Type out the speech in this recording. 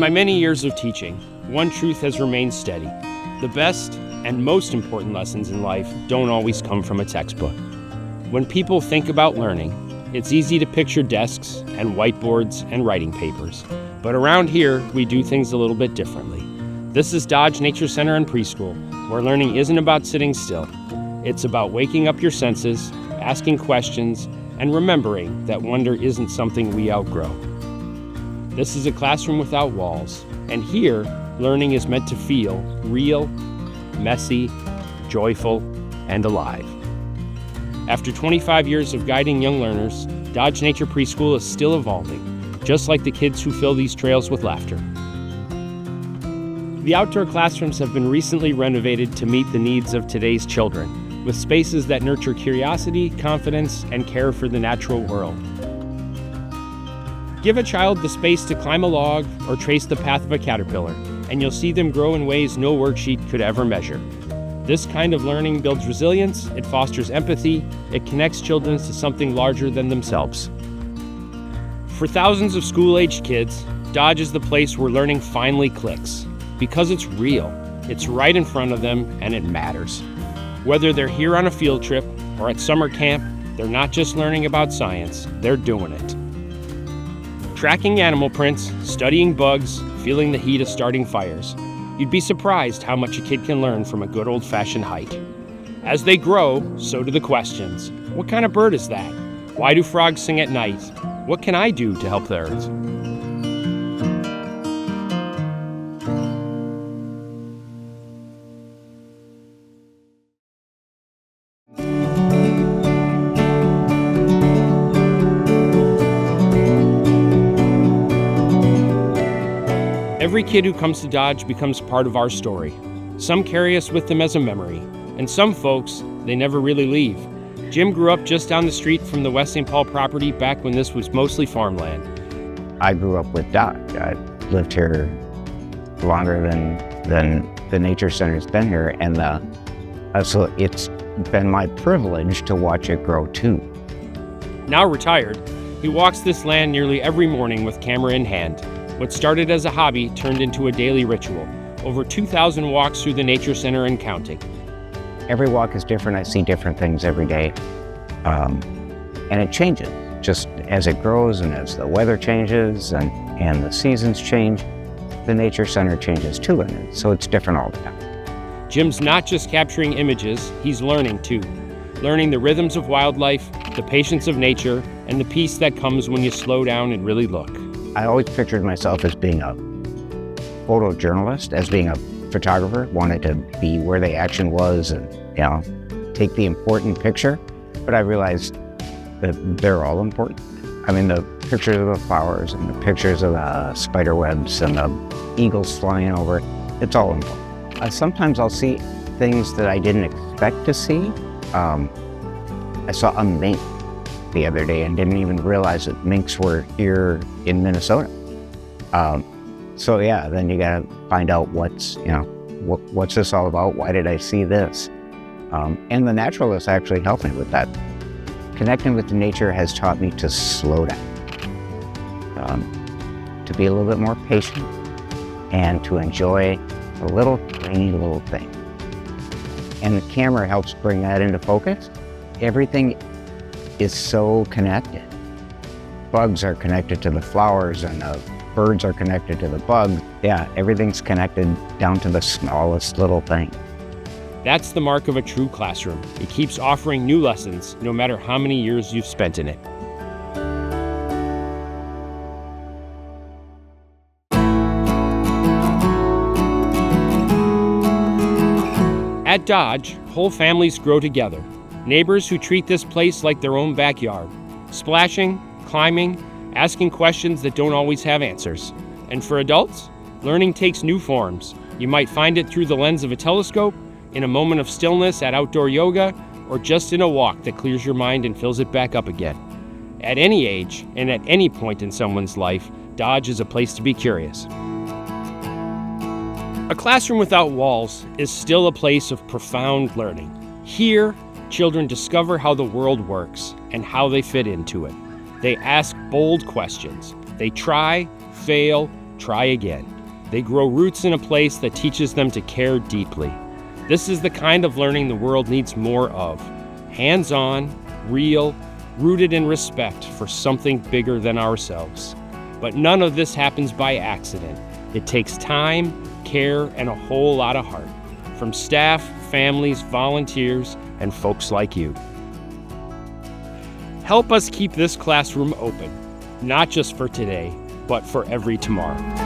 my many years of teaching, one truth has remained steady. The best and most important lessons in life don't always come from a textbook. When people think about learning, it's easy to picture desks and whiteboards and writing papers. But around here, we do things a little bit differently. This is Dodge Nature Center and Preschool, where learning isn't about sitting still. It's about waking up your senses, asking questions, and remembering that wonder isn't something we outgrow. This is a classroom without walls, and here, learning is meant to feel real, messy, joyful, and alive. After 25 years of guiding young learners, Dodge Nature Preschool is still evolving, just like the kids who fill these trails with laughter. The outdoor classrooms have been recently renovated to meet the needs of today's children, with spaces that nurture curiosity, confidence, and care for the natural world. Give a child the space to climb a log or trace the path of a caterpillar, and you'll see them grow in ways no worksheet could ever measure. This kind of learning builds resilience, it fosters empathy, it connects children to something larger than themselves. For thousands of school-aged kids, Dodge is the place where learning finally clicks. Because it's real, it's right in front of them, and it matters. Whether they're here on a field trip or at summer camp, they're not just learning about science, they're doing it. Tracking animal prints, studying bugs, feeling the heat of starting fires. You'd be surprised how much a kid can learn from a good old-fashioned hike. As they grow, so do the questions. What kind of bird is that? Why do frogs sing at night? What can I do to help the earth? Every kid who comes to Dodge becomes part of our story. Some carry us with them as a memory, and some folks, they never really leave. Jim grew up just down the street from the West St. Paul property back when this was mostly farmland. I grew up with Dodge. I lived here longer than the Nature Center's been here, and so it's been my privilege to watch it grow too. Now retired, he walks this land nearly every morning with camera in hand. What started as a hobby turned into a daily ritual. Over 2,000 walks through the Nature Center and counting. Every walk is different. I see different things every day. And it changes just as it grows and as the weather changes and the seasons change, the Nature Center changes too. And so it's different all the time. Jim's not just capturing images, he's learning too. Learning the rhythms of wildlife, the patience of nature, and the peace that comes when you slow down and really look. I always pictured myself as being a photojournalist, as being a photographer, wanted to be where the action was and, take the important picture. But I realized that they're all important. I mean, the pictures of the flowers and the pictures of the spider webs and the eagles flying over, it's all important. Sometimes I'll see things that I didn't expect to see. I saw a mink the other day and didn't even realize that minks were here in Minnesota. Then you gotta find out what's this all about? Why did I see this? And the naturalists actually helped me with that. Connecting with nature has taught me to slow down, to be a little bit more patient, and to enjoy the little tiny little thing. And the camera helps bring that into focus. Everything is so connected. Bugs are connected to the flowers and the birds are connected to the bugs. Yeah, everything's connected down to the smallest little thing. That's the mark of a true classroom. It keeps offering new lessons, no matter how many years you've spent in it. At Dodge, whole families grow together. Neighbors who treat this place like their own backyard, splashing, climbing, asking questions that don't always have answers. And for adults, learning takes new forms. You might find it through the lens of a telescope, in a moment of stillness at outdoor yoga, or just in a walk that clears your mind and fills it back up again. At any age and at any point in someone's life, Dodge is a place to be curious. A classroom without walls is still a place of profound learning. Here, children discover how the world works and how they fit into it. They ask bold questions. They try, fail, try again. They grow roots in a place that teaches them to care deeply. This is the kind of learning the world needs more of. Hands-on, real, rooted in respect for something bigger than ourselves. But none of this happens by accident. It takes time, care, and a whole lot of heart from staff, families, volunteers, and folks like you. Help us keep this classroom open, not just for today, but for every tomorrow.